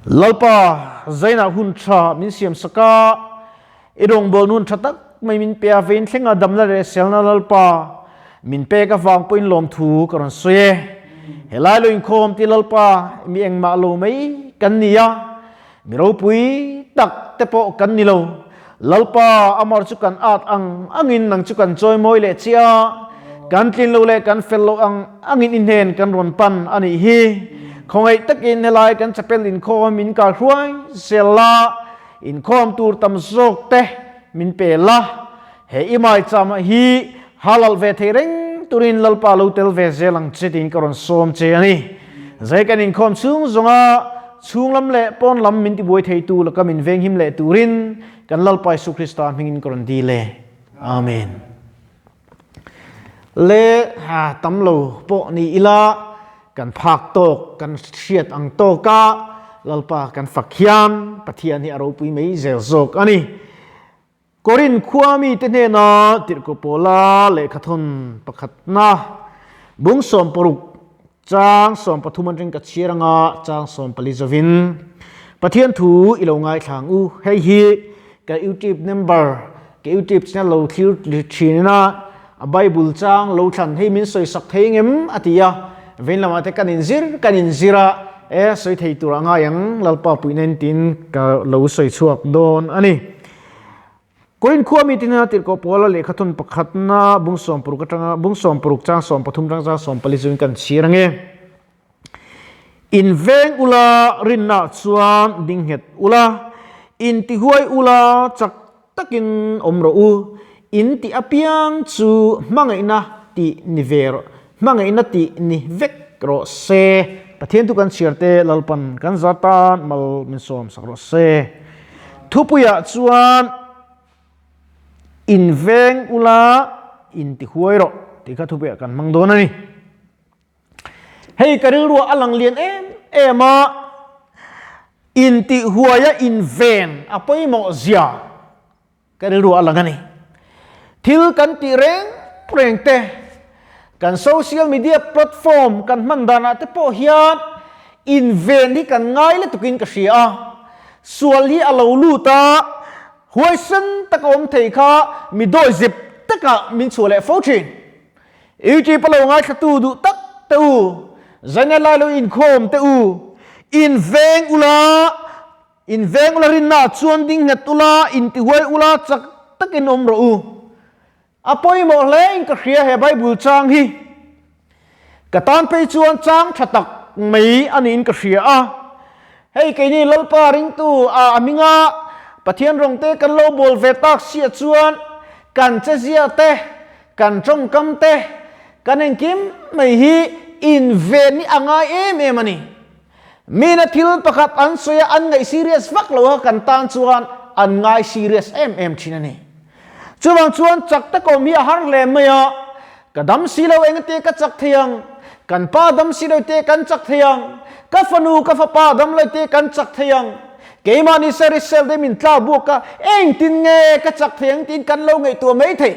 lalpa zaina hun tha min siam saka idong bol nun thatak mai min pe vein thlenga damla re selna lalpa min pe ka wang poin lom thu karon soye helai lo in khom ti lalpa mi eng ma lo mai kan nia mi ro pui tak te po kan ni lo lalpa amar chu kan at angin nang chu kan choi moi le chia kan tin lo le kan fel lo angin in hen kan ron pan ani hi không ai tất in helai kan chapel in khom min ka hruai sela in khom tur tam zok te min pe la he imai cham hi halal ve thereng turin lalpa lo tel ve zelang chetin karon som che ani zai kan in khom chung zonga chung lam le pon lam min ti boi thei tu la kam in veng him le turin kan lalpa Jesu Krista mingin karon di le amen le ha tam lo po ni ila kan phak tok kan siat ang toka lalpa kan fakhiam pathian hi aro pui mei zel zok ani korin khuami te ne na tir ko pola le khathon pakhat na bung som poruk chang som pathuman ring ka chiranga chang som palizovin pathian thu ilongai thlang u hei hi ka YouTube number ka YouTube channel lo thir thina a bible chang lo than hei min soi sak theingem atia ven lama te kan inzira soi thei turanga yang lalpa puinen tin ka lo soi chuak don ani korin khuami tina tir ko pola le khathun pakhatna bungsom puruk chang som pathum rang chang som palizun kan chirange in veng ula rinna chuan dinghet ula in ti huai ula chak takin omro u in ti apiang chu mangaina ti niver mangaina ti ni vek ro se pathian tu kan chiarte lalpan kan zatan mal min som sakro se thupuya chuan in veng ula in ti huai ro ti kha thupuya kan mangdon ani hei karil ru alang lian ema in ti huaya in ven apoi mo zia karil ru alang ani thil kan ti reng te kan social media platform kan mandana te po hian in ven hi kan ngai le tukin ka sia sual hi alo lu ta huai san tak om thei kha mi doi zip taka min chule fo thin youtube palo ngai khatu du tak te u zana la lo in khom te u in veng ula rin na chuan ding ngat ula in ti huai ula chak takin om ro u apoi mo le in ka khria he bible chang hi katan pe chuan chang thatak mei ani in ka khria hei ke ni lalpa ring tu aminga pathian rong te kan lo bol ve tak sia chuan kan che zia te kan trong kam te kan en kim mei hi in ven ni anga em ani mina thil pakhat an soya an ngai serious vak lo kan tan chuan an ngai serious em chinani chuwang chuan chak ta ko mi har le maya kadam silo engte ka chak thiang kan pa dam silo te kan chak thiang ka fanu ka fa pa dam le te kan chak thiang ke mani seri sel de min tla buka eng tin nge ka chak thiang tin kan lo ngai tu mai the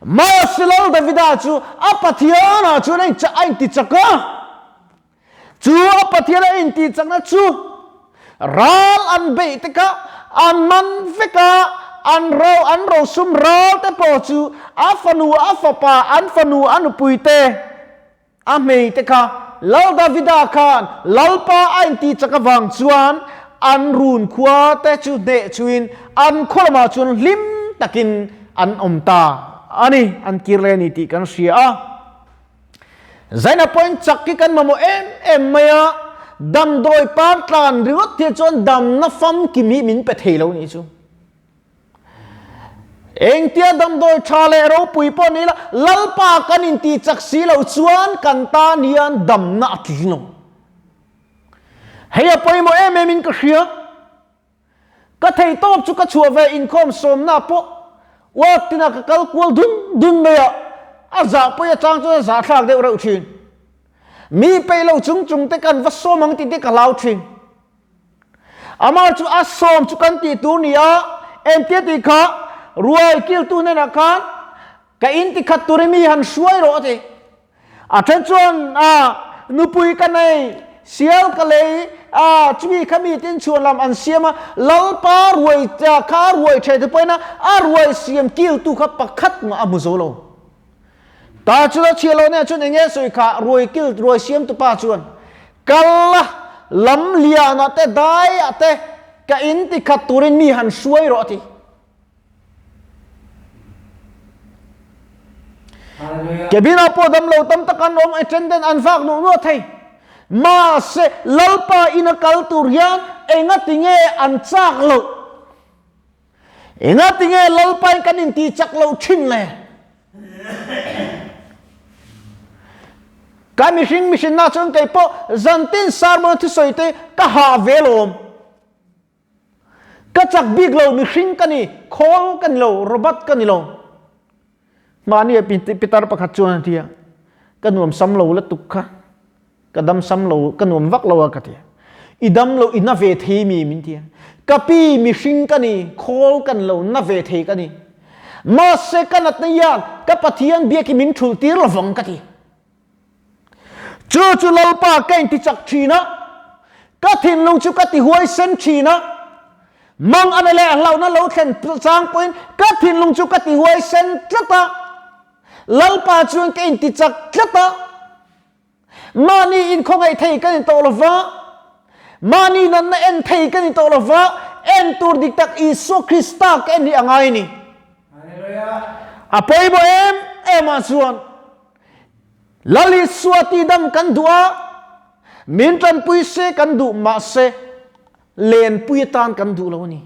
ma silo davida chu apathiana chu nei cha ai ti chaka chu apathiana in ti chakna chu ral an be te ka an man veka an ro sum ral te po chu afanu afapa an fanu anu puite amei te ka lal davida khan lalpa ain ti chakawang chuan an run khwa te chu de chuin an kholma chun lim takin an omta ani an kirleni ti kan sia zaina point chakki kan mamo em maya dam doi par tlan riwat ti chon dam na fam kimi min pe theilo ni chu eng tia dam doi thale ro pui po ni lalpa kan in ti chaksi lo chuan kan ta nian dam na atlino heya poi mo min ka hria ka thei top chu ka chua ve income som na po wa tina ka kal kwal dun me ya aza po ya chang chu za thak de ro thin mi pe lo chung te kan va so mang ti te ka lau thin amar chu asom chu kan ti tu ni a em tia ti kha ruai kil tu ne na khan ka in ti khat tu mi han suai ro te a then chuan nupui ka nei เสียลก็เลยจุบีขมีตินชวนลำอันเสียมาลลปารวยจะคารวยเฉยๆไปนะรวยเสียมกิ้วตุขับปักขัดมาอามุโซโลตาจุดเชียโลเนี่ยจุดอย่างเงี้ยสุยขารวยกิ้วรวยเสียมตุป้าชวนกัลละลำเลียนะแต่ได้แต่กะอินติขัดตุรินมีหันช่วยรอทีแกบินาพอดำเราตั้มตะกันอมไอเจนเดนอันฟากโนโนไทยมาเสลลปาอินักลตุริยนเองติงเออันจักโลเองติงเอลลปากันอินตีจักโลชินเลยการมิชินน่าจงใจพอจันตินสารมันที่สุดที่ก็หาเวลอมก็จักบิกโลมิชินกันนี่คอลกันโลรบัตกันนี่โลมานี่ปิตาร์ประคัตจวนที่กันวมซ้ำโลและตุกขะกันดำซ้ำโลกันวมวักโลกันที่อีดำโลอีน่าเวทีมีมินที่กับปีมิชินกันนี่คอลกันโลน่าเวทีกันนี่มาเสกันนัดนี้ยันกับปะเทียนเบียกิมินชุลตีร์ละฟังกันที่จู่ลลปาเก่งที่จักชีนะก็ทิ้งลงจุกติหวยเส้นชีนะมังอะไรแหละเรานั่นเราเข็นสร้างปืนก็ทิ้งลงจุกติหวยเส้นจัตตาลลปาจวนเก่งที่จักจัตตามานี่อินคงไอไทยกันตัวละฟ้ามานี่นั่นเอ็นไทยกันตัวละฟ้าเอ็นตัวดิกตักอิสุคริสต์กเอ็นนี่อ่างไงนี่apa ibu masuk lali suati dam kan dua mintan puise kan du mase len puitan kan du lo ni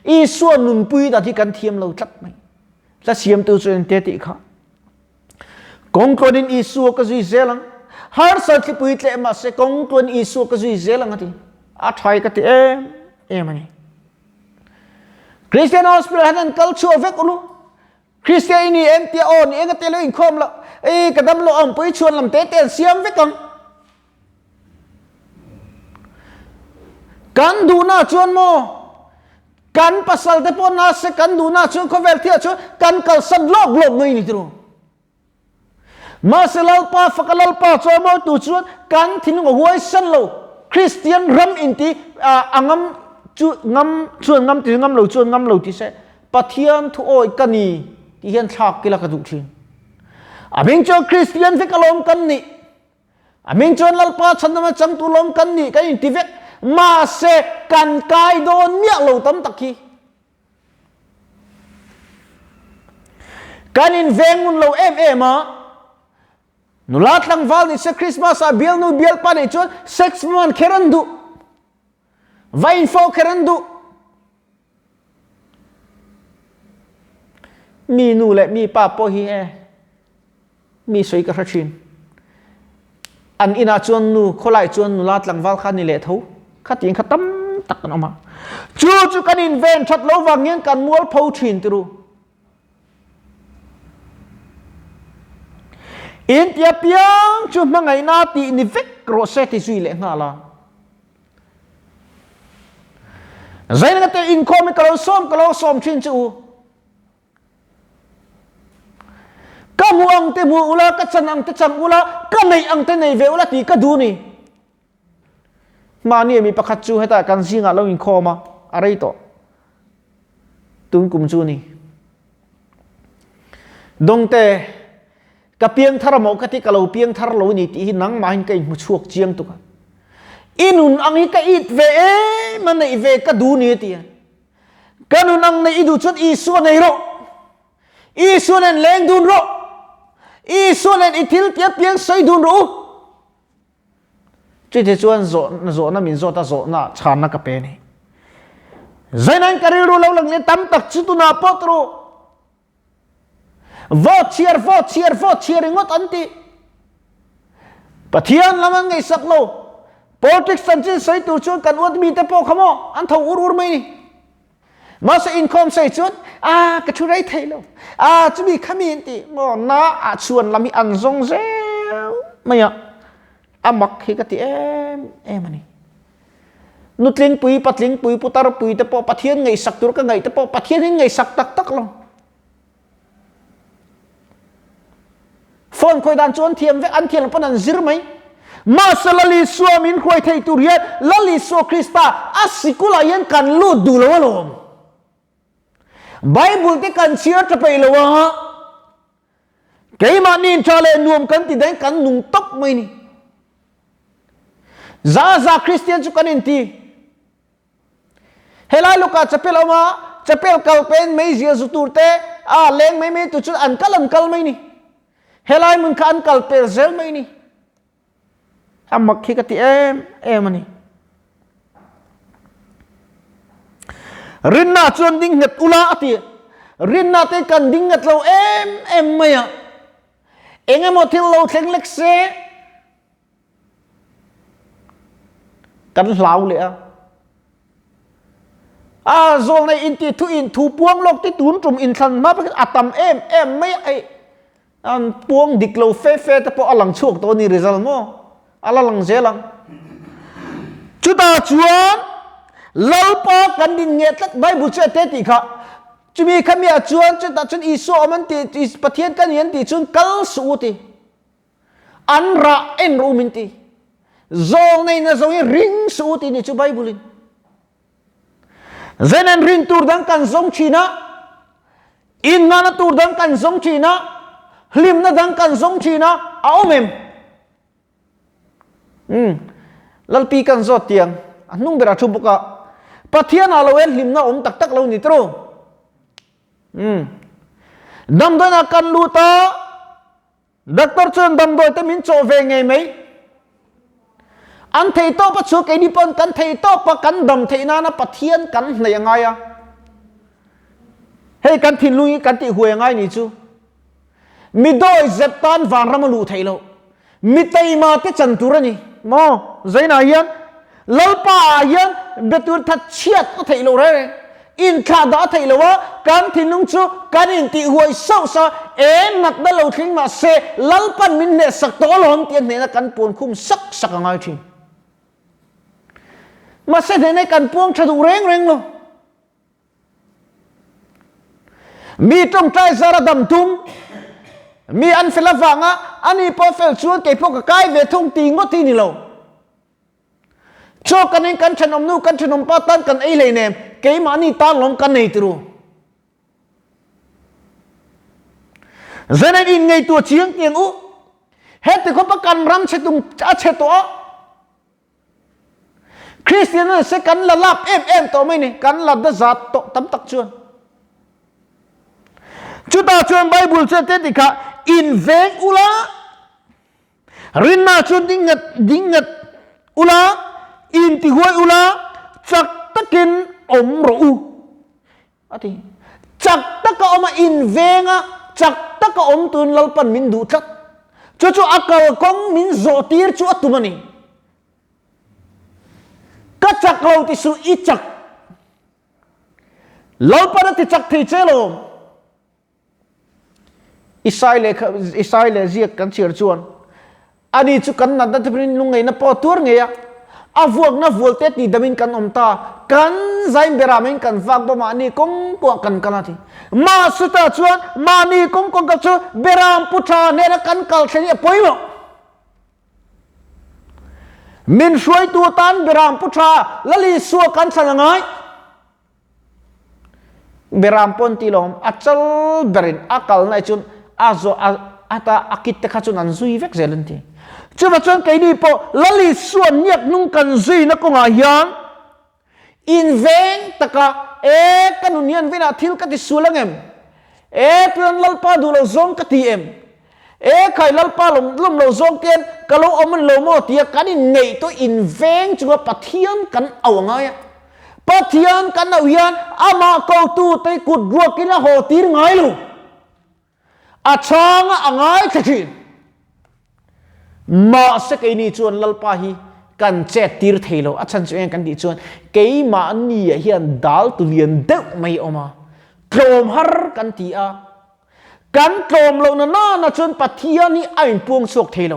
isu nun pui da thi kan thiam lo tlat mai la siam tu chen te ti kha kong konin isu ka zui zelang har sa thi pui tle mase kong kon isu ka zui zelang ati a thai ka ti ani Christian hospital hanan culture vek ulu Christian ini enti on eng te lo in khom lo kadam lo am pui chuan lam te ten siam vek kan du na chuan mo kan pasal te pon na se kan du na chuan khovel thia chuan kan kal sad lok mai ni tru ma se lal pa fakalal pa chuan mo tu chuan kan thin ngo huai san lo Christian ram inti angam chu ngam chuan ngam ti ngam lo chuan ngam lo ti se pathian thu oi kani ti hian thak kila ka du thin aming cho Christian ve kalom kan ni aming chon lalpa chandama chang tu lom kan ni kan ti vek ma se kan kai don mia lo tam takhi kan in vengun lo ma nulat lang val ni se Christmas a biel nu biel pa ni chon 6 month kerandu vain fo keranduมีนูและมีป้าโปฮีมีสวยกระชินอันอินาจวนนูขลายจวนนูลาดหลังวัลขันนี่แหละทูขัดยิงขัดตั้มตักกันออกมาจู่กันอินเวนชัดโลวังยังกันมัวพูชินตรูอินเตียเปียงจู่มังไงนาตีนิเวกโรเซติซุยเล่งาลาใจนั่นแต่อินคอมิกเราซ้อมชินจู่ก็มัวอังเตมัวอุลาก็จันอังเตจังอุลาก็ในอังเตในเวอุลาตีก็ดูนี่มาเนี่ยมีประคัตจูให้ตากันซิงอ่ะเราอินคอมาอะไรต่อตุนกุมจูนี่ดงเตกับเพียงทารมอกที่กับเราเพียงทารโลนี่ที่นังมาหินกันมุชวกเจียงตุกันอินุนอังนี้ก็อิดเวมันในเวก็ดูนี่ที่กันนุนอังในอิดูชุดอีส่วนในโรอีส่วนนั้นแรงดูนโรอีส่วนนั้นอิทิลเทียบเพียงใส่ดูนโรจุดที่ชวนโซน่ะมินโซตาโซน่ะชานักเป็นนี่ใจนั้นการรู้เราหลังนี้ตั้มตักจุดน่ะปอตรูวอเชียร์งดอันตีปะเทียนละมันไงสักโล politics สันจิใส่ตัวชวนกันอวดมีแต่พอขโมยอันเท่าอุรุไม่นี่มาใส่อินคอมใส่ชวนกระชุไรไทยแล้วจะมีขมิ้นตีมอน่าชวนละมีอันทรงเซลไม่อะมักให้กติมันนี่นุดลิงปุยปัดลิงปุยปุตารปุยแต่พอปะเทียนไงสักตัวก็ไงแต่พอปะเทียนไงสักตักลงฟอนคอยดันชวนเทียมเวอันเทียนปนันซิรไหม มาสลลิสัวมินควยไทยตุเรียลลิสัวคริสตาอัสิกุลายันกันลูดดูลวะลมไบเบิลที่กันเชื่อจะไปเลวะเกี่ยมานินชาเลนวมกันติดได้กันนุ่งตบไม่นี่ซาคริสเตียนจุกันอินทีเฮลัยลูกาจะเป็นเอามาจะเป็นกัลเป็นไม่เสียสุดตัวเตะเล้งไม่ตุจุดอันกัลไม่นี่เฮลัยมึงขันกัลเป็นเซลไม่นี่ทำมักขี้กติมันนี่รินนาจวนดิ้งเงตอุลาอติรินนาเตกันดิ้งเงตเราไม่อะเองหมดที่เราเทงเล็กเซกันเหลาเลยโซนในอินทีทุอินทูปวงโลกที่ตุนจุ่มอินทันมาเป็นอัตมไม่ไอปวงดิกโลเฟ่แต่พออลังโชคตัวนี้เรื่องอะไรมั้งอะไรลังเจลังจุดตาจวนเล่าปากันดินเงียดใบบุษเตติค่ะจะมีขมีอาจวนจุดตาจวนอิสุมันติปะเทียนกันยันติจวนกัลสูติอันระเอ็นรูมินติโซนในนั้นโซนริงสูตินี่จุใบบุลินเจนันรินตูดังกันซงชีนะอินนาตูดังกันซงชีนะลิมนาดังกันซงชีนะเอาเมมลัลปีกันซอดเตียงนุ่งเบราชุบุกะปะเทียนอาลเวลลิมนาตักเรานิตโรดำดนากันลูตาดักตอร์ชนดำโดยแต่มินโจเวงไงไหมอันเทโตปะชุกไอ้ดิปนกันเทโตปะกันดำเทนานะปะเทียนกันในยังไงอะเฮ้กันทินลุยกันติหัวยังไงนี่จูมิโดยเจ็บตันวางรำลูเทโลมิเตยมาที่จันทุรนี่มอใจนายันลลป้ายันเบตุทัดเชียดก็เทโลเร่อินคาดาเทโลวะกันทินลุงจูกันอินติหัวเศร้าซะนักดาลูทิ้งมาเซลลปันมินเนสักตัวหลอนเตียนเนี่ยกันปวนคุ้มสักยังไงทีมาเสด็จในการปวงชะดูเร่งโลมีตรงใจสารดำทุ่มมีอันเฟลฟังอันนี้พอเฟลชวนเก็บพวกกายเวทงตีงก็ที่นี่โลโชกันเองกันชนมนูกันชนมป้าตันกันไอเลยเนี่ยเกี่ยมานี่ตานลงกันในตัวเจนันอินไงตัวเชียงเกียงอุเฮ็ดที่เขาประกันรำเชตุงอาเชตัวคริสเตียนนั้นเสกันละลับตัวไม่นี่กันละดัจัดโตตั้มตักชวนจุดตาชวนไบเบิลเสด็จที่ค่ะอินเวงอุลารินนาชวนดิ้งดอุลาอินที่หัวอุลาจักตะกินอมรูอะไรจักตะก็อมาอินเวงจักตะก็อมตุนลลปันมินดูจัดจู่ๆอักลกงมินโซตีร์จู่ตุมันนี่ก็จักเราที่สุอิจักเราปนัดที่จักที่เจริญอิสราเอลเรียกกันเชื่อชวนอันนี้จุกันนัดที่เป็นลุงไงนะพอตัวไงอะอาวัวนะวัวเต็ดนี่ดมินกันอมตากันใจเบรามินกันฟักประมาณนี้กงกวกันกันทีมาสุดท้ายชวนมานี่กงกันชวนเบรามพุทธาเนี่ยกันกัลเชนีป่วยมั้งมินช่วยตัวตันเบรามพุทธาละลีสัวกันสังไงเบรามปนตีลมอัจฉริเบรินอักลนายจุนอาโซอาตาอากิตเตขัจุนันซุยเวกเซลันทีจุดนั้นใครดีพอละลีสัวเนี่ยนุ่งกันซุยนักกงอายังอินเวงตะกะกันอุนยันเวนัทิลกัติสุลังเอ็มเพื่อนลัลปาดูเราซงกัติเอ็มใครลัลปาลมเราซงเกนกะโลอมันโลโมเตียกันในตัวอินเวงจุดปะเทียนกันเอาไงปะเทียนกันเอายันอามาเกาตูเตกุดรัวกินละโหตีไงลูอาช่างอ่างไงทีมาสักไอ้นี่ชวนลัลปาฮีกันเจตีร์เทโลอาชันชวนกันดีชวนเกี่ยมาอันนี้เฮียนดัลตุเลียนเด็กไม่ออกมาโกรมฮาร์กันตีอากันโกรมเราหน้าชวนปะเทียนี่ไอ้พวงสกเทโล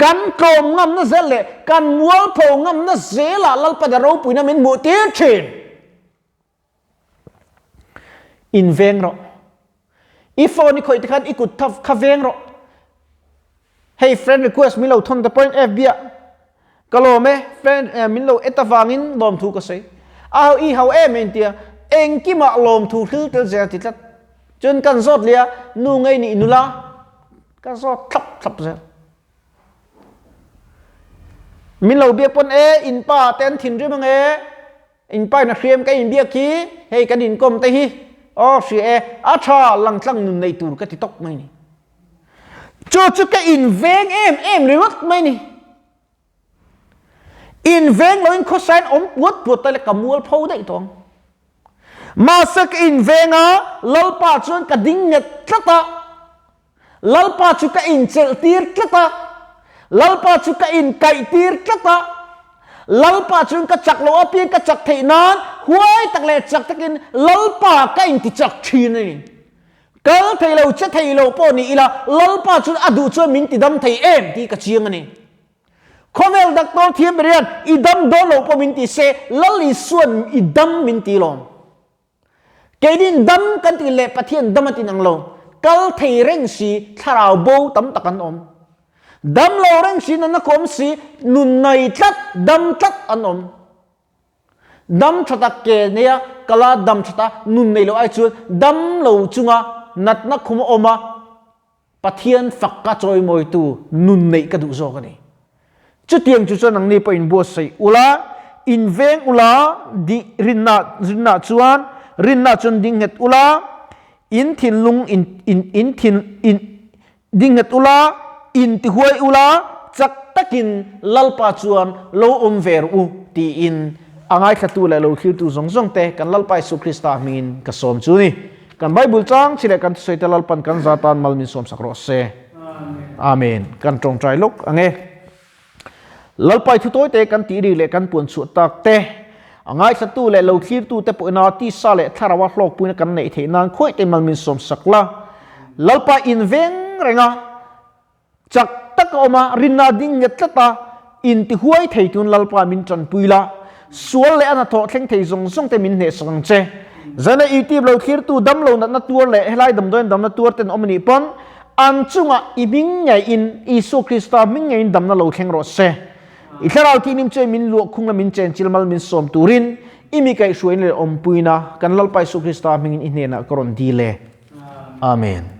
กันโกรมงำนั่นเสละกันมัวโผงำนั่นเสละลัลปาดารูปุยนั่นเป็นโมเตียเชนอินเวงเราอีโฟนี่คอยตะกันอีกุดทัฟคาเวงเรา hey friend request mi lo thon the point fb kalo me friend min lo etawangin lom thu ka sei a i how em tia eng ki ma lom thu thil tel ja ti tat chun kan zot lia nu ngai ni nula kan zot thap ja min lo bia pon in pa ten thin ri mang in pa na khriam ka in bia ki hey kan in kom te hi o si a tha lang tlang nun nei tur ka ti tok mai ni chu ka in veng em ri wat mai ni in veng lo in ko sign puat ta le kamul phau dai tong ma sak in venga lalpa chuan ka ding net tlata lalpa chu ka in chel tir tlata lalpa chu ka in kai tir tlata lalpa chuan ka chak lo api ka chak thei nan huai tak le chak takin lalpa ka in ti chak thin ni kal thei lo che thei lo po ni ila lalpa chuan adu chuan min ti dam thei em ti ka chiang ani khovel dak tol thiam berian idam do lo po min ti se lali suan idam min ti lom cái din đâm kan ti le pathian đâm tin ang lo kal thei reng si tharau bo tam takan om đâm lo reng si na kom si nun nai tlat đâm tlat an om đâm thata ke nia kala đâm thata nun nei lo ai chu đâm lo chunga nat na khum oma pathian fakka choi moi tu nun nei ka du zo ka ni chu tiang chu chon ang ni po in bo sei ula in veng ula di rinna chuan rinna chun ding het ula in thin lung in ding het ula in ti huai ula chak takin lalpa chuan lo ver u ti in angai khatu la lo khir tu zong te kan lalpa su krista min ka som chu ni kan bible chang chile kan soi te lalpan kan zatan malmin som sakro se amen kan tong trai lok ange lalpai thu toy te kan ti ri le kan pun chu tak te angai satu le lo khir tu te poina ti sa le tharawa hlok puina kan nei the nan khoi te malmin som sakla lalpa in veng renga chak tak oma rinna ding ngetlata in ti huai thei tun lalpa min chan puila sual le ana tho thleng thei zong te min ne sang che zana itib lo khir tu dam lo na tur le helai dam doin dam na tur ten omni pon an chunga ibing ngai in isu krista ming ngai dam na lo kheng ro se itharau ti nim che min lu khung na min chen chilmal min som turin imi kai suin le om puina kan lalpai su krista ming in ne na koron di le amen